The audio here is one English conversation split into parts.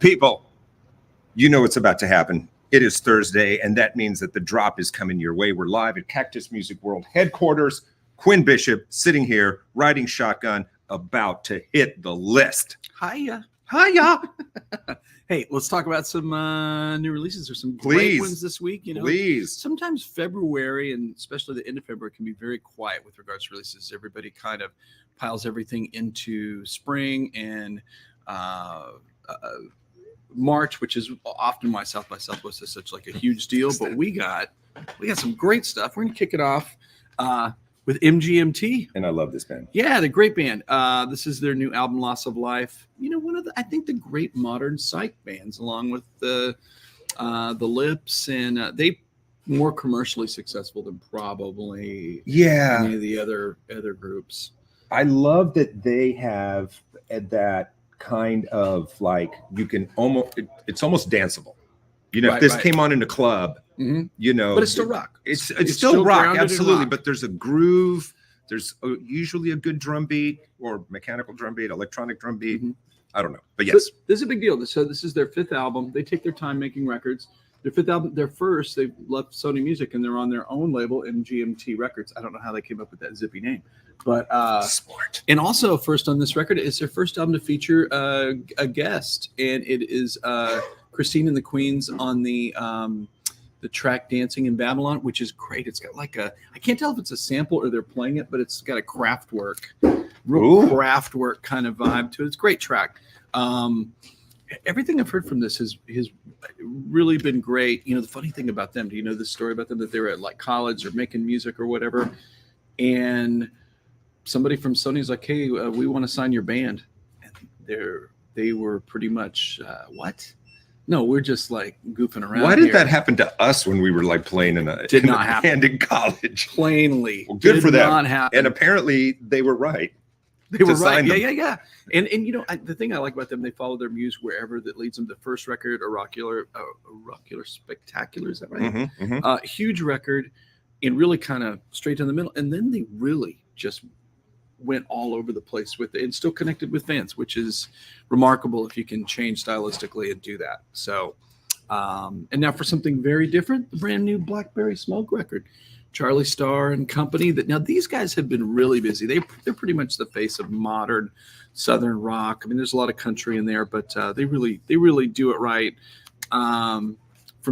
People, you know what's about to happen. It is Thursday, and that means that the drop is coming your way. We're live at Cactus Music World headquarters. Quinn Bishop sitting here, riding shotgun, about to hit the list. Hiya. Hey, let's talk about some new releases or some Please. great ones this week. You know, Please. sometimes February and especially the end of February can be very quiet with regards to releases. Everybody kind of piles everything into spring and March, which is often why South by Southwest is such like a huge deal. But we got some great stuff. We're gonna kick it off with MGMT. And I love this band. Yeah, the great band. This is their new album, Loss of Life. You know, one of the the great modern psych bands, along with the Lips, and they more commercially successful than probably any of the other groups. I love that they have that kind of like you can it's almost danceable. You know, if this came on in a club, you know, but it's still rock. It's still rock, absolutely. Rock. But there's a groove. There's usually a good drum beat or mechanical drum beat, electronic drum beat. I don't know, but yes, so this is a big deal. So this is their fifth album. They take their time making records. Their fifth album, their first, they left Sony Music and they're on their own label, MGMT Records. I don't know how they came up with that zippy name, but smart. And also, first on this record, it's their first album to feature a guest, and it is Christine and the Queens on the track "Dancing in Babylon," which is great. It's got like I can't tell if it's a sample or they're playing it, but it's got a Kraftwerk kind of vibe to it. It's a great track. Everything I've heard from this has really been great. You know, the funny thing about them, do you know the story about them, that they were at like college or making music or whatever, and somebody from Sony's like, hey, we want to sign your band. And they were pretty much, what? No, we're just like goofing around. Why did that happen to us when we were like playing in a band in college? Plainly. Well, good for them. Not happen. And apparently they were right. They were right. Yeah. And you know, the thing I like about them, they follow their muse wherever that leads them. The first record, Oracular Spectacular, is that right? Huge record, and really kind of straight down the middle. And then they really just went all over the place with it and still connected with fans, which is remarkable if you can change stylistically and do that. So, and now for something very different, the brand new Blackberry Smoke record. Charlie Starr and company. That now these guys have been really busy. They're pretty much the face of modern Southern rock. I mean, there's a lot of country in there, but they really do it right. From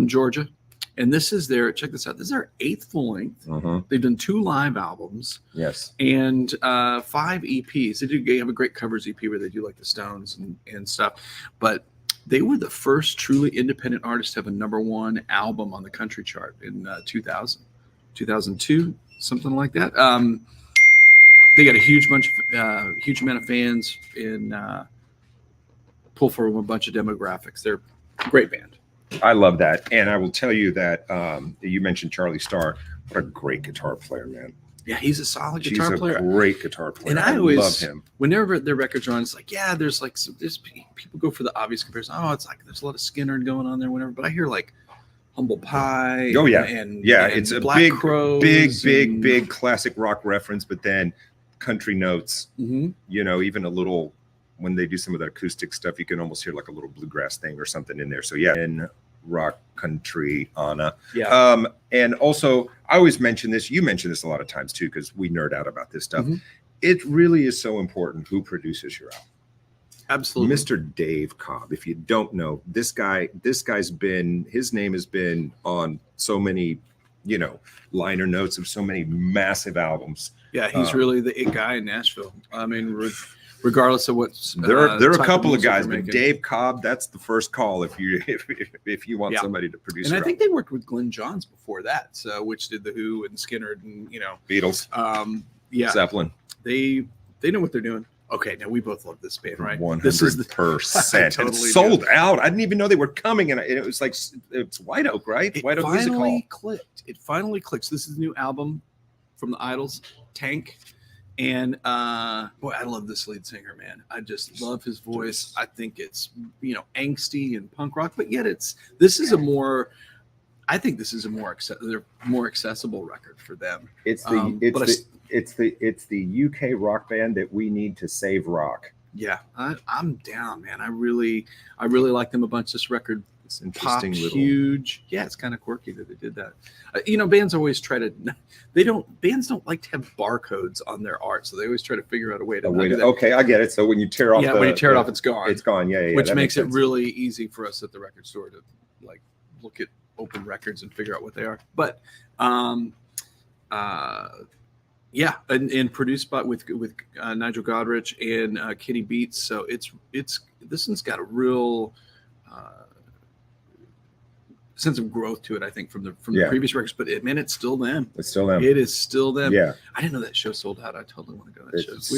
Georgia, and this is check this out. This is their 8th full length. They've done 2 live albums. Yes, and 5 EPs. They have a great covers EP where they do like the Stones and stuff, but they were the first truly independent artist to have a #1 album on the country chart in 2002, something like that. They got a huge amount of fans and pull from a bunch of demographics. They're a great band. I love that. And I will tell you that you mentioned Charlie Starr. What a great guitar player, man. Yeah, he's a solid guitar player. He's a great guitar player. And I always love him. Whenever their records are on, it's like, yeah, there's people go for the obvious comparison. Oh, it's like there's a lot of Skinner going on there, whatever. But I hear like Humble Pie. Oh yeah, and it's a Black Crows big classic rock reference, but then country notes. You know, even a little when they do some of that acoustic stuff, you can almost hear like a little bluegrass thing or something in there. So yeah, in rock, country, Anna. Yeah. And also, I always mention this. You mention this a lot of times too, because we nerd out about this stuff. It really is so important who produces your album. Absolutely. Mr. Dave Cobb. If you don't know, his name has been on so many, you know, liner notes of so many massive albums. Yeah, he's really the it guy in Nashville. I mean, regardless of what there are a couple of guys, but Dave Cobb, that's the first call if you want somebody to produce. And I think they worked with Glenn Johns before that, so which did the Who and Skinner and Beatles, Zeppelin. They know what they're doing. Okay, now we both love this band, right? 100%. Totally sold out. I didn't even know they were coming, and it was like it's White Oak, right? White Oak Music Hall. It finally clicked. So this is the new album from the Idols, Tank, and boy, I love this lead singer, man. I just love his voice. I think it's angsty and punk rock, but yet this is a more accessible record for them. It's the UK rock band that we need to save rock. Yeah, I'm down, man. I really like them a bunch. This record It's interesting. huge. Yeah, it's kind of quirky that they did that. Bands always try to. Bands don't like to have barcodes on their art, so they always try to figure out a way to. Do that. Okay, I get it. So when you tear off, when you tear it off, it's gone. It's gone. Yeah. Which makes it really easy for us at the record store to like look at open records and figure out what they are. But yeah, and produced by with Nigel Godrich and Kenny Beats. So it's this one's got a real sense of growth to it, I think, from the previous records. But it's still them. It's still them. It is still them. Yeah. I didn't know that show sold out. I totally want to go to that show.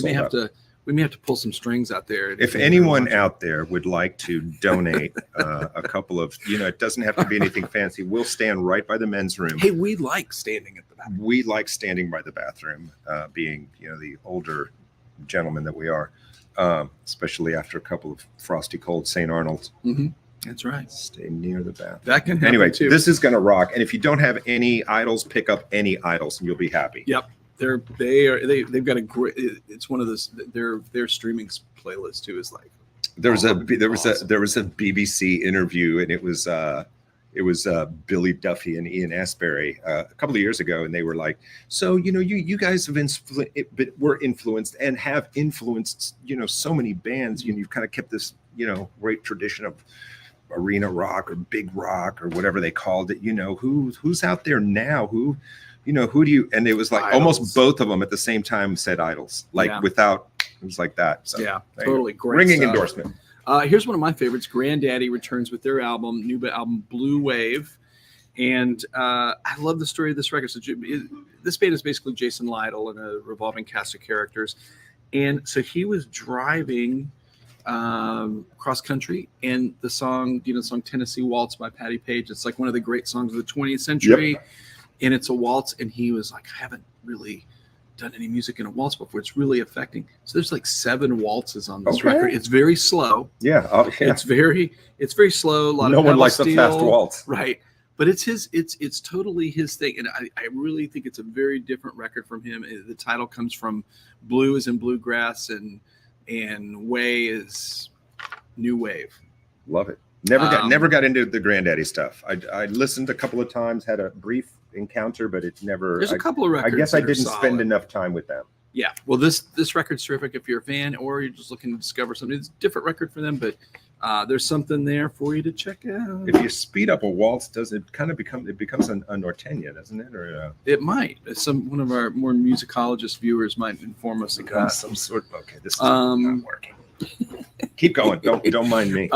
We may have to pull some strings out there. If anyone out there would like to donate a couple of, it doesn't have to be anything fancy. We'll stand right by the men's room. Hey, we like standing at the bathroom. We like standing by the bathroom, being, the older gentlemen that we are, especially after a couple of frosty cold St. Arnold's. Mm-hmm. That's right. Stay near the bathroom. That can happen anyway, too. This is going to rock. And if you don't have any idols, pick up any idols and you'll be happy. Yep. They've got a great. It's one of those. Their streaming playlist too is like. There was a BBC interview, and it was Billy Duffy and Ian Astbury a couple of years ago, and they were like, so you guys have were influenced and have influenced so many bands. You've kind of kept this great tradition of arena rock or big rock or whatever they called it. Who's out there now? Who do you? And it was like Idols. Almost both of them at the same time said idols, without. It was like that. So, yeah, totally great. Ringing endorsement. Here's one of my favorites. Granddaddy returns with their new album Blue Wave, and I love the story of this record. So this band is basically Jason Lytle and a revolving cast of characters, and so he was driving cross country, and the song Tennessee Waltz by Patti Page. It's like one of the great songs of the 20th century. Yep. And it's a waltz, and he was like, I haven't really done any music in a waltz before. It's really affecting. So there's like 7 waltzes on this record. It's very slow. Yeah. It's very slow. A lot no of one likes steel. a fast waltz. Right. But it's totally his thing. And I really think it's a very different record from him. The title comes from blue is in bluegrass and way is new wave. Love it. Never got into the Granddaddy stuff. I listened a couple of times, had a brief encounter, but it's never. There's a couple of records. I guess I didn't spend enough time with them. Yeah, well, this record's terrific if you're a fan or you're just looking to discover something. It's a different record for them, but there's something there for you to check out. If you speed up a waltz, does it kind of becomes a norteña, doesn't it? Or it might. One of our more musicologist viewers might inform us about some sort. Okay, this is not working. Keep going. Don't mind me.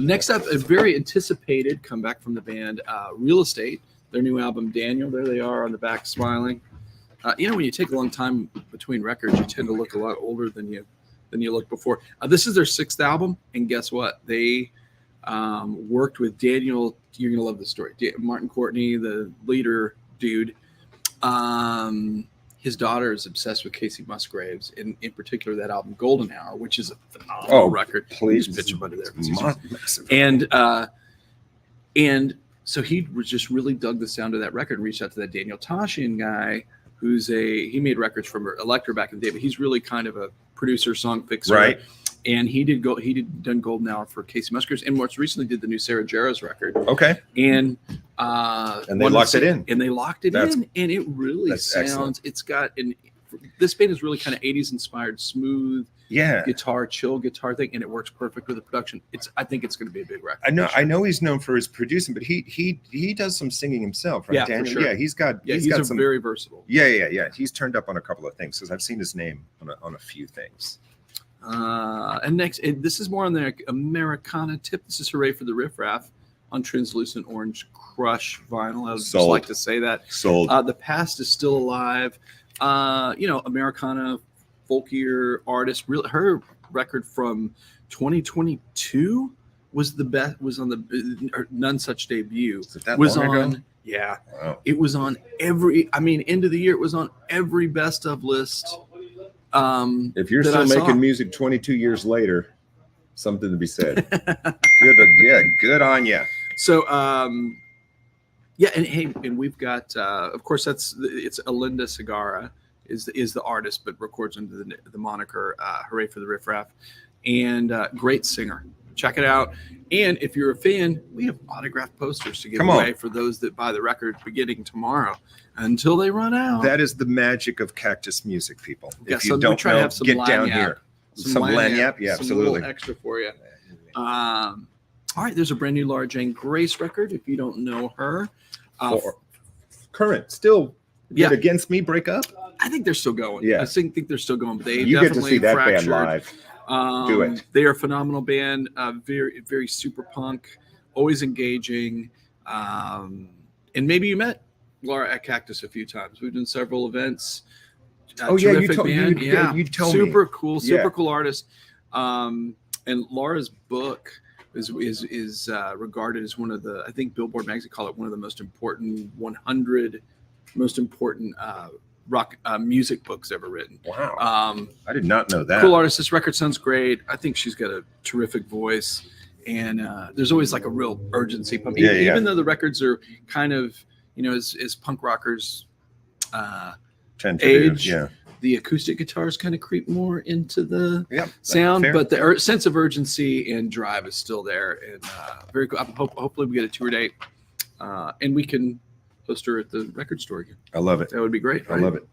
Next up, a very anticipated comeback from the band, Real Estate. Their new album, Daniel. There they are on the back, smiling. When you take a long time between records, you tend to look a lot older than you looked before. This is their 6th album, and guess what? They worked with Daniel. You're gonna love this story. Martin Courtney, the leader dude. His daughter is obsessed with Casey Musgraves, in particular that album Golden Hour, which is a phenomenal record. Please bitch about it there. And so he was just really dug the sound of that record and reached out to that Daniel Toshian guy, he made records from Elektra back in the day, but he's really kind of a producer, song fixer. Right. And he done Golden Hour for Casey Musgraves, and most recently did the new Sarah Jarrah's record. Okay. And they locked it in. And they locked it in, and it really sounds. Excellent. It's got this band is really kind of 80s inspired, smooth. Yeah. Chill guitar thing, and it works perfect with the production. I think it's going to be a big record. I know he's known for his producing, but he does some singing himself, right? Yeah, Daniel? for sure. Yeah, he's got some very versatile. Yeah. He's turned up on a couple of things because I've seen his name on a few things. And next, this is more on the Americana tip. This is Hooray for the Riff Raff on Translucent Orange Crush vinyl. I would just like to say that. Sold. The past is still alive. Americana folkier artist. Her record from 2022 was the best. Was on the None Such debut. Was on. Yeah, wow. It was on every. End of the year, it was on every best of list. If you're still making music 22 years later, something to be said. Good on you. So, and we've got, of course, it's Alinda Segarra is the artist, but records under the moniker Hooray for the Riff Raff. and great singer. Check it out. And if you're a fan, we have autographed posters to give away for those that buy the record beginning tomorrow until they run out. That is the magic of Cactus music, people. If you we don't try to know, have some get lanyap, down here. Some lanyap, yeah, absolutely. Some extra for you. All right, there's a brand new Laura Jane Grace record. If you don't know her, current, still against me, break up. I think they're still going. Yeah, I think they're still going. But they you definitely get to see that fractured. band live. Do it. They are a phenomenal band. Very, very super punk, always engaging. And maybe you met Laura at Cactus a few times. We've done several events. You told me. Super cool artist. And Laura's book is regarded as one of the, I think Billboard magazine call it one of the most important 100 most important rock music books ever written. Wow. I did not know that. Cool artist. This record sounds great. I think she's got a terrific voice, and there's always like a real urgency. Even though the records are kind of, as punk rockers tend to age, do, the acoustic guitars kind of creep more into the sound, but the sense of urgency and drive is still there, and very cool. Hopefully we get a tour date, and we can host her at the record store again. I love it. That would be great. Right? I love it.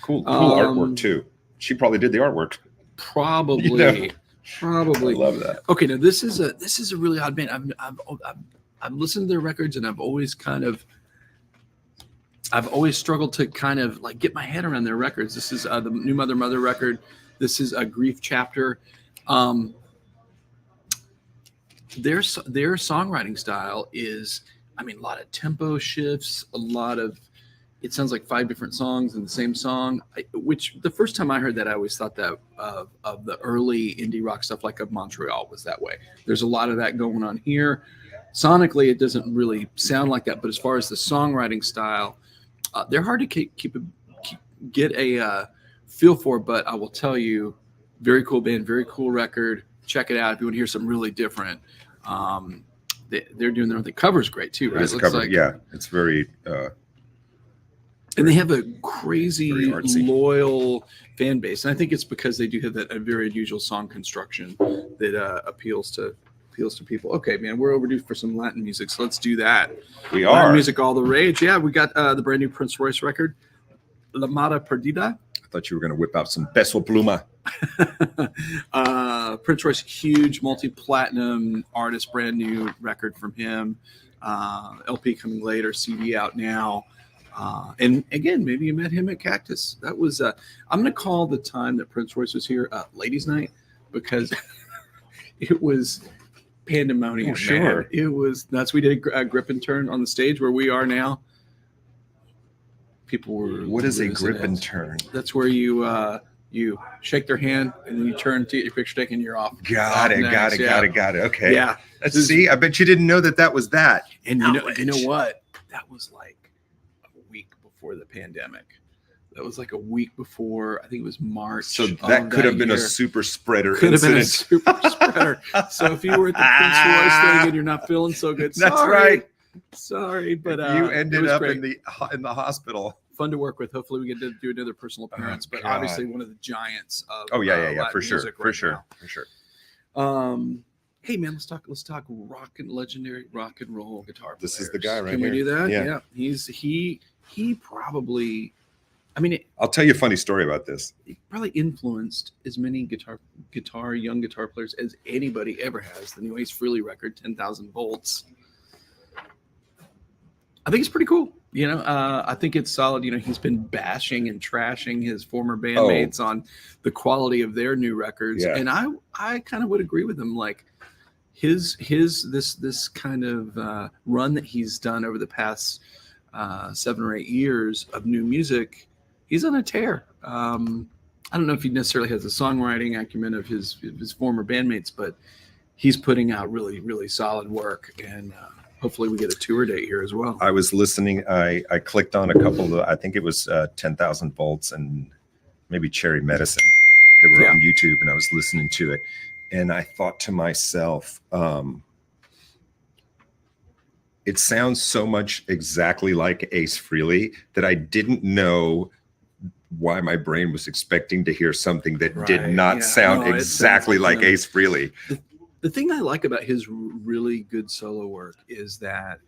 Cool artwork too. She probably did the artwork. Probably. Probably. I love that. Okay, now this is a really odd band. I've listened to their records, and I've always struggled to kind of like get my head around their records. This is the new Mother record. This is a Grief Chapter. Their songwriting style is, a lot of tempo shifts, it sounds like 5 different songs in the same song, which the first time I heard that, I always thought that of the early indie rock stuff, like of Montreal, was that way. There's a lot of that going on here. Sonically, it doesn't really sound like that, but as far as the songwriting style, they're hard to get a feel for, but I will tell you, very cool band, very cool record. Check it out if you want to hear something really different. They're doing their own thing. Cover's great too, right? It's very and they have a crazy loyal fan base, and I think it's because they do have a very unusual song construction that appeals to people. Okay, man, we're overdue for some Latin music, so let's do that. We Latin are music all the rage. Yeah, we got the brand new Prince Royce record, La Mata Perdida. I thought you were going to whip out some Peso Pluma. Prince Royce, huge multi-platinum artist, brand new record from him. LP coming later, CD out now. And again, maybe you met him at Cactus. That was I'm going to call the time that Prince Royce was here Ladies' Night, because it was pandemonium. Oh, sure. Man. That's we did a grip and turn on the stage where we are now. People were. What is a grip and turn? That's where you shake their hand and then you turn to your picture taking, you're off. Got it. Okay. Yeah. Let's see. I bet you didn't know that was that. And you know what? That was like a week before the pandemic. That was like a week before, I think it was March. So that could have been a super spreader Could incident. have been a super spreader. So if you were at the Prince Royce thing and you're not feeling so good, that's right. Sorry, but you ended up in the hospital. Fun to work with. Hopefully we get to do another personal appearance, but obviously one of the giants of Latin for sure. Hey man, let's talk legendary rock and roll guitar players. This is the guy right Can here. we do that? Yeah. He probably, I'll tell you a funny story about this. He probably influenced as many young guitar players as anybody ever has. The new Ace Frehley record, 10,000 Volts. I think it's pretty cool. I think it's solid. He's been bashing and trashing his former bandmates on the quality of their new records. Yeah. And I kind of would agree with him. Like this kind of run that he's done over the past 7 or 8 years of new music, he's on a tear. I don't know if he necessarily has the songwriting acumen of his former bandmates, but he's putting out really, really solid work. And hopefully we get a tour date here as well. I was listening. I clicked on a couple of, I think it was 10,000 Volts and maybe Cherry Medicine that were on YouTube, and I was listening to it. And I thought to myself, it sounds so much exactly like Ace Frehley that I didn't know why my brain was expecting to hear something that did not sound exactly like Ace Frehley. The thing I like about his really good solo work is that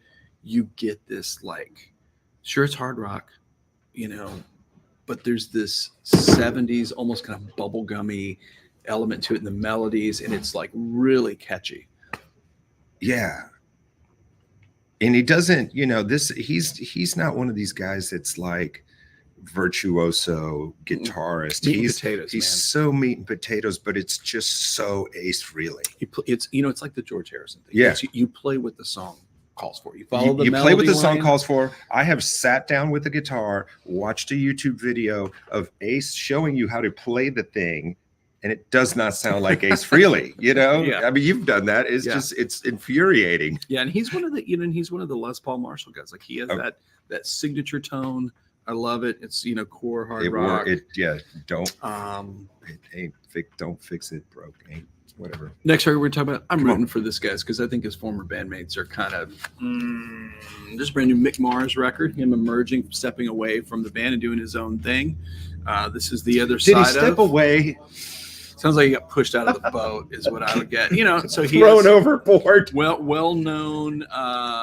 you get this, like, sure, it's hard rock, you know, but there's this 70s almost kind of bubblegummy element to it in the melodies, and it's like really catchy. Yeah. And he doesn't, you know, he's not one of these guys that's like virtuoso guitarist. He's so meat and potatoes, but it's just so Ace Frehley. It's, you know, it's like the George Harrison thing. Yeah. You play what the song calls for. You follow the melody. You play what the song calls for. I have sat down with a guitar, watched a YouTube video of Ace showing you how to play the thing, and it does not sound like Ace Frehley, you know? Yeah. I mean, you've done that. It's just, it's infuriating. Yeah, and he's one of the, you know, he's one of the Les Paul Marshall guys. Like, he has that signature tone. I love it. It's, you know, core hard rock. Don't fix it, broke. Ain't whatever. Next record we're talking about, I'm rooting for this guys because I think his former bandmates are kind of this brand new Mick Mars record, him emerging, stepping away from the band and doing his own thing. This is the other side. Did he step away? Sounds like he got pushed out of the boat, is what I would get. You know, so he thrown overboard. Well-known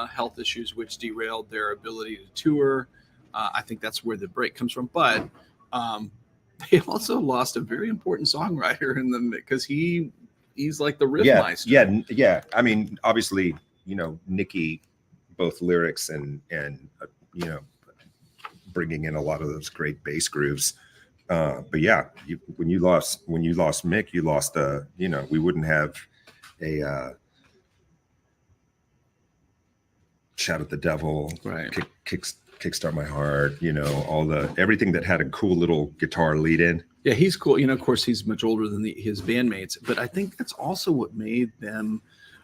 health issues which derailed their ability to tour. I think that's where the break comes from. But they also lost a very important songwriter in them because he's like the riff meister. Yeah. I mean, obviously, you know, Nicky, both lyrics and you know, bringing in a lot of those great bass grooves. But yeah, when you lost Mick, you lost you know, we wouldn't have a Shout at the Devil, right? Kickstart My Heart, you know, everything that had a cool little guitar lead in. Yeah, he's cool. You know, of course, he's much older than his bandmates, but I think that's also what made them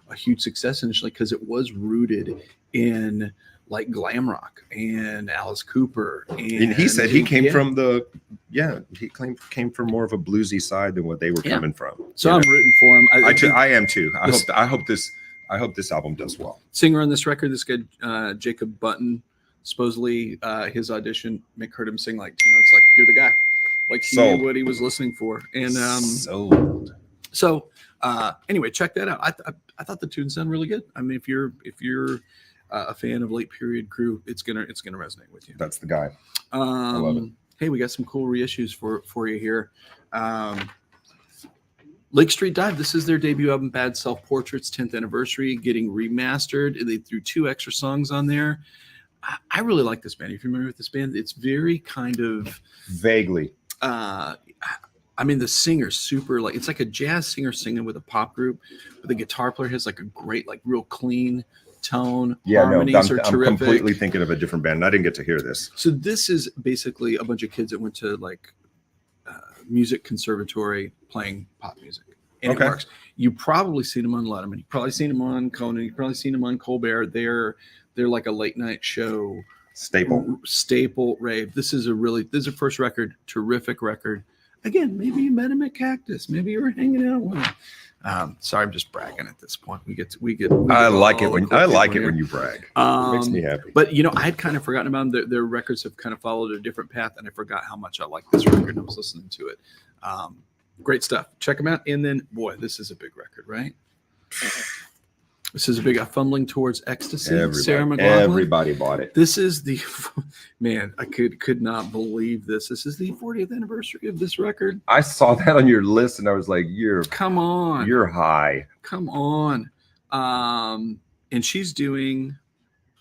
a huge success initially, because it was rooted in like glam rock and Alice Cooper. And he said he came from came from more of a bluesy side than what they were coming from. So I'm rooting for him. I am too. I hope this album does well. Singer on this record, this guy Jacob Button. Supposedly, his audition, Mick heard him sing like 2 notes, like, you're the guy. Like, he knew what he was listening for. And so anyway, check that out. I thought the tunes sound really good. I mean, if you're a fan of late period crew, it's gonna resonate with you. That's the guy. I love it. Hey, we got some cool reissues for you here. Lake Street Dive, this is their debut album, Bad Self Portraits, 10th anniversary, getting remastered. They threw 2 extra songs on there. I really like this band. If you're familiar with this band, it's very kind of vaguely. I mean, the singer's super, like, it's like a jazz singer singing with a pop group, but the guitar player has like a great, like, real clean tone. Yeah, harmonies are terrific. I'm completely thinking of a different band. And I didn't get to hear this. So this is basically a bunch of kids that went to like music conservatory playing pop music. And it works. You've probably seen them on Letterman. You've probably seen them on Conan. You've probably seen them on Colbert. They're like a late night show staple rave. This is a first record, terrific record. Again, maybe you met him at Cactus. Maybe you were hanging out with him. Sorry, I'm just bragging at this point. We get. I like it when you brag. It makes me happy. But you know, I had kind of forgotten about them. Their records have kind of followed a different path, and I forgot how much I like this record. I was listening to it. Great stuff. Check them out. And then, boy, this is a big record, right? This is a big Fumbling Towards Ecstasy. Sarah McLachlan. Everybody bought it. This is the man. I could not believe this. This is the 40th anniversary of this record. I saw that on your list, and I was like, come on, you're high. Come on. And she's doing,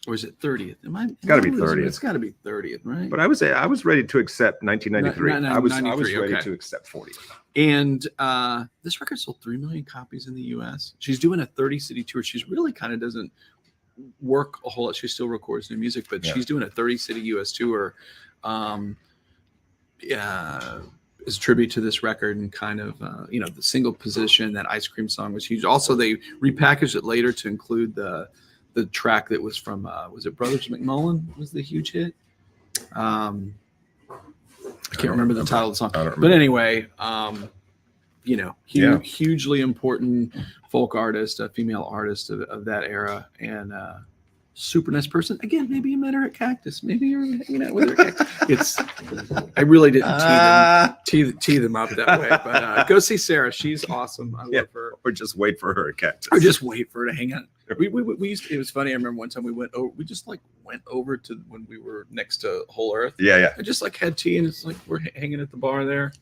or is it 30th? It's got to be 30th. It's got to be 30th, right? But I was ready to accept 1993. I was ready to accept 40th. And this record sold 3 million copies in the U.S. She's doing a 30-city tour. She's really kind of doesn't work a whole lot. She still records new music, but she's doing a 30-city U.S. tour. As a tribute to this record, and kind of the single position, that Ice Cream song was huge. Also, they repackaged it later to include the track that was from was it Brothers McMullen was the huge hit. I can't remember the title of the song, but anyway, hugely important folk artist, a female artist of that era, and super nice person. Again, maybe you met her at Cactus. Maybe you're hanging out with her at Cactus. I really didn't tee them up that way. But go see Sarah. She's awesome. I love her. Or just wait for her at Cactus. Or just wait for her to hang out. We used to, it was funny. I remember one time we just like went over to when we were next to Whole Earth. Yeah. I just like had tea, and it's like we're hanging at the bar there,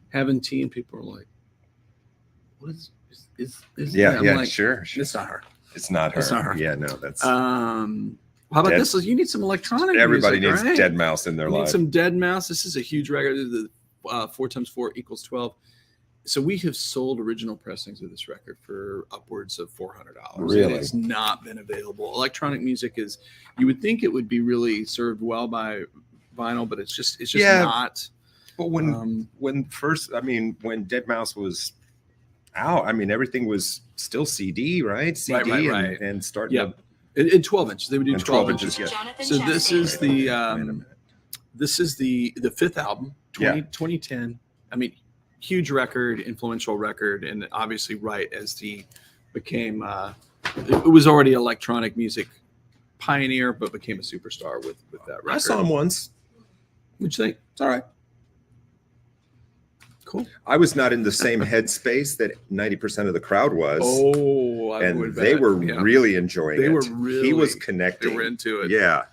having tea, and people are like, "What is yeah, I'm yeah, like, sure. It's not her. It's not her. It's not her. Yeah, no, that's. How about this? You need some electronic. Everybody music, needs right? Dead Mouse in their life. Need some Dead Mouse. This is a huge record. The 4 times 4 equals 12. So we have sold original pressings of this record for upwards of $400. Really? It's not been available. Electronic music is, you would think it would be really served well by vinyl, but it's just not. But when Dead Mouse was out, I mean, everything was still CD, right? CD right. And starting. Yeah. In 12 inches, they would do 12 inches. Yeah. So this is the fifth album, 2010. I mean, huge record, influential record, and obviously right as became it was already electronic music pioneer, but became a superstar with that record. I saw him once. What'd you think? It's all right. Cool. I was not in the same headspace that 90% of the crowd was. Oh, and they were really enjoying it. He was connecting. They were into it. Yeah.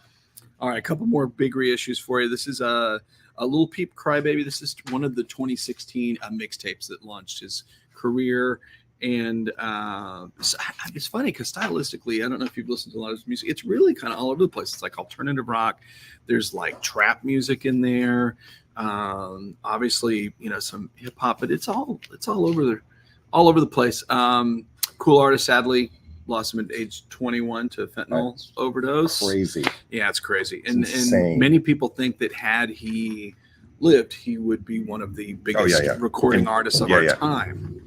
All right, a couple more big reissues for you. This is a Little Peep Crybaby. This is one of the 2016 mixtapes that launched his career. And it's funny because stylistically, I don't know if you've listened to a lot of his music. It's really kind of all over the place. It's like alternative rock. There's like trap music in there. Obviously, some hip hop, but it's all over the place. Cool artist, sadly, lost him at age 21 to fentanyl overdose. Crazy. Yeah, it's crazy. And many people think that had he lived, he would be one of the biggest recording artists of our time.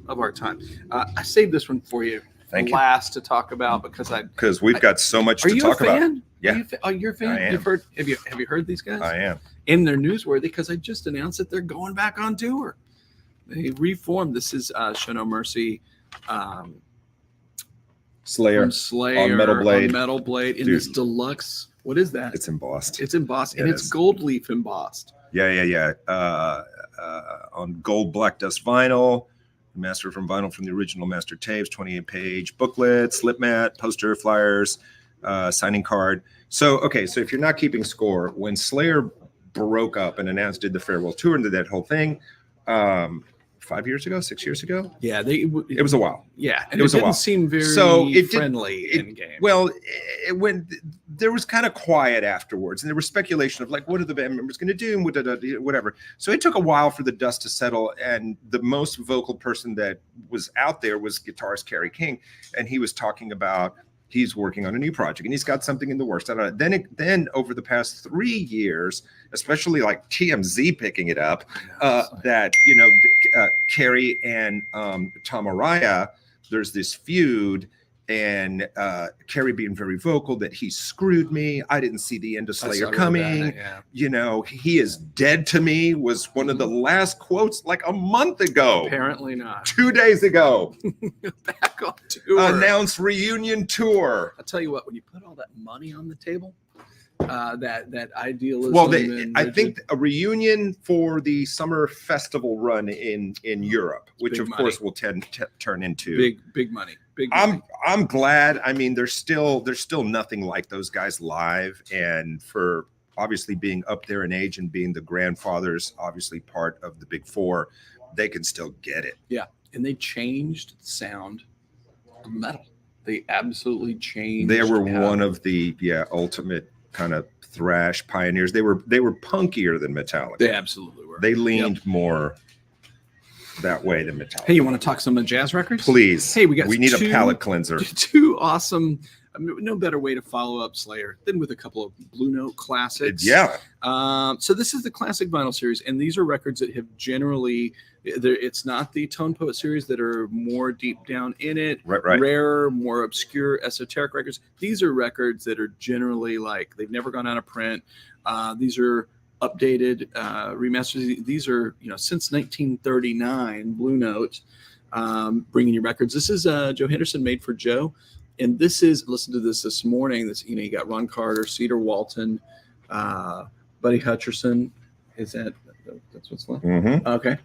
I saved this one for you. Thank you. Last to talk about because we've got so much to talk about. Yeah. You're a fan? I am. Have you heard these guys? I am. And they're newsworthy because I just announced that they're going back on tour. They reformed. This is Show No Mercy. Slayer on Metal Blade. In this deluxe. What is that? It's embossed. And it's gold leaf embossed. Yeah. On gold black dust vinyl, mastered from vinyl from the original master tapes, 28-page booklet, slip mat, poster, flyers, signing card. So if you're not keeping score, when Slayer broke up and did the farewell tour and did that whole thing, 6 years ago. Yeah, it was a while. Yeah, and it didn't seem very friendly in game. Well, when there was kind of quiet afterwards, and there was speculation of like, what are the band members going to do, and whatever. So it took a while for the dust to settle, and the most vocal person that was out there was guitarist Kerry King, and he was talking about he's working on a new project and he's got something in the works. Then over the past 3 years, especially like TMZ picking it up, that Kerry and Tom Araya, there's this feud, and Kerry being very vocal that he screwed me. I didn't see the end of Slayer coming. He is dead to me was one of the last quotes like a month ago. Apparently not. 2 days ago. Back on tour. Announced reunion tour. I'll tell you what, when you put all that money on the table, that idealism. Well, I think a reunion for the summer festival run in Europe, which of course will turn into big money. I'm glad. I mean, there's still nothing like those guys live, and for obviously being up there in age and being the grandfathers, obviously part of the Big Four, they can still get it. Yeah, and they changed the sound of metal. They absolutely changed. They were one of the ultimate kind of thrash pioneers. They were punkier than Metallica. They absolutely were. They leaned more that way than Metallica. Hey, you want to talk some jazz records? Please. Hey, we need a palate cleanser. Two awesome. I mean, no better way to follow up Slayer than with a couple of Blue Note classics. Yeah. So this is the classic vinyl series, and these are records that have generally. It's not the Tone Poet series that are more deep down in it, right. Rarer, more obscure, esoteric records. These are records that are generally like they've never gone out of print. These are updated remasters. These are since 1939 Blue Note, bringing you records. This is Joe Henderson, Made for Joe. And this is, listen to this morning. This, you got Ron Carter, Cedar Walton, Buddy Hutcherson. Is that's what's left? Mm-hmm. Okay.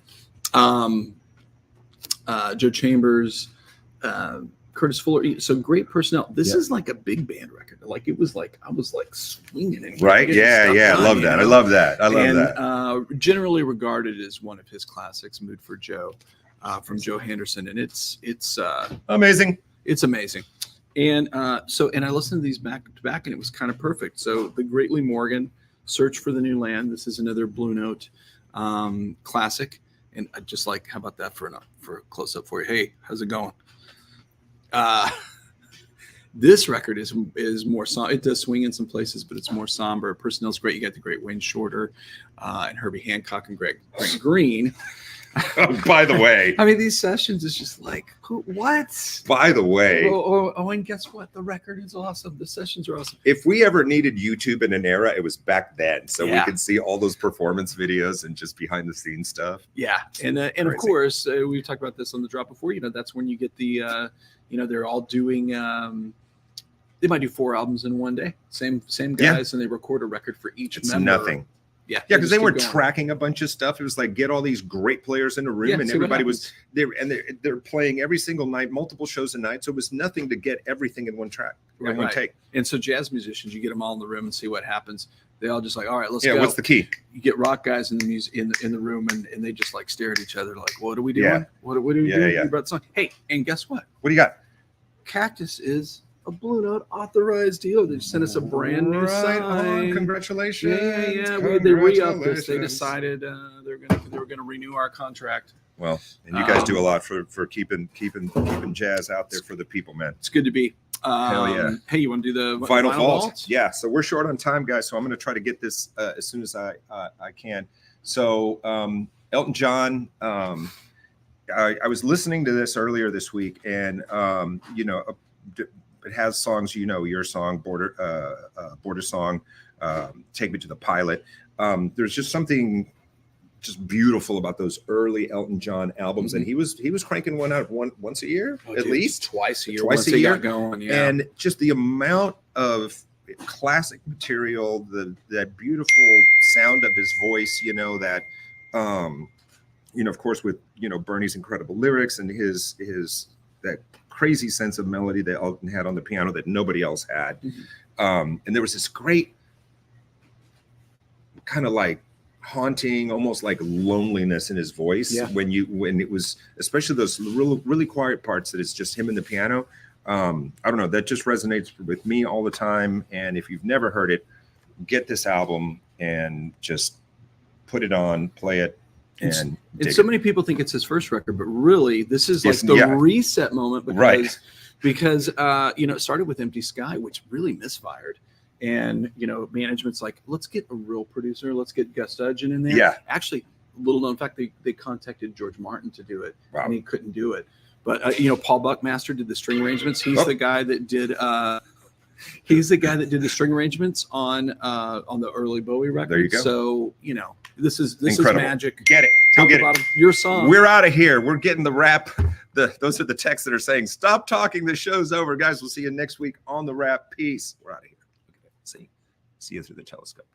Joe Chambers, Curtis Fuller. So great personnel. This is like a big band record. Like it was like I was like swinging it. Right? Yeah. I love that. I love that. Generally regarded as one of his classics, "Mood for Joe," from Joe Henderson, and it's amazing. It's amazing. And I listened to these back to back, and it was kind of perfect. So the Great Lee Morgan, "Search for the New Land." This is another Blue Note classic. And I just like, how about that for a close up for you? Hey, how's it going? This record is more somber. It does swing in some places, but it's more somber. Personnel's great. You got the great Wayne Shorter and Herbie Hancock and Greg Green. Oh, by the way, I mean, these sessions is just like, what? By the way, and guess what? The record is awesome. The sessions are awesome. If we ever needed YouTube in an era, it was back then, so we could see all those performance videos and just behind the scenes stuff. Yeah, and of course, we talked about this on the drop before. That's when you get the, they're all doing. They might do 4 albums in one day. Same guys, and they record a record for each member. Nothing. Yeah, because they weren't tracking a bunch of stuff. It was like get all these great players in a room, and everybody was there, and they're playing every single night, multiple shows a night. So it was nothing to get everything in one track, in one take. And so jazz musicians, you get them all in the room and see what happens. They all just like, all right, let's go. Yeah, what's the key? You get rock guys in the room, and they just like stare at each other, like, what are we doing? Yeah. What are we doing? Yeah. You brought the song. Hey, and guess what? What do you got? Cactus is a Blue Note authorized deal. They sent us a brand new sign. Congratulations! Yeah. They re-upped this. They decided they were gonna renew our contract. Well, and you guys do a lot for keeping jazz out there for the people, man. It's good to be. Hell yeah! Hey, you want to do the Vinyl Vault? Yeah. So we're short on time, guys. So I'm going to try to get this as soon as I can. So Elton John. I was listening to this earlier this week, and it has songs, your song, Border Song, Take Me to the Pilot. There's just something just beautiful about those early Elton John albums, and he was cranking one out once a year, at least twice a year. Twice a year, going, yeah. And just the amount of classic material, that beautiful sound of his voice, that of course with Bernie's incredible lyrics and his that crazy sense of melody that Elton had on the piano that nobody else had. Mm-hmm. And there was this great kind of like haunting, almost like loneliness in his voice when it was, especially those really quiet parts that it's just him and the piano. I don't know, that just resonates with me all the time. And if you've never heard it, get this album and just put it on, play it. And so many people think it's his first record, but really this is like the reset moment because it started with Empty Sky, which really misfired. And, management's like, let's get a real producer. Let's get Gus Dudgeon in there. Yeah. Actually, little known fact, they contacted George Martin to do it. Wow. And he couldn't do it. But, Paul Buckmaster did the string arrangements. He's the guy that did the string arrangements on the early Bowie record. There you go. So, this is magic. Get it. Go get it. Your song. We're out of here. We're getting the wrap. Those are the texts that are saying, stop talking. The show's over. Guys, we'll see you next week on the wrap. Peace. We're out of here. See you through the telescope.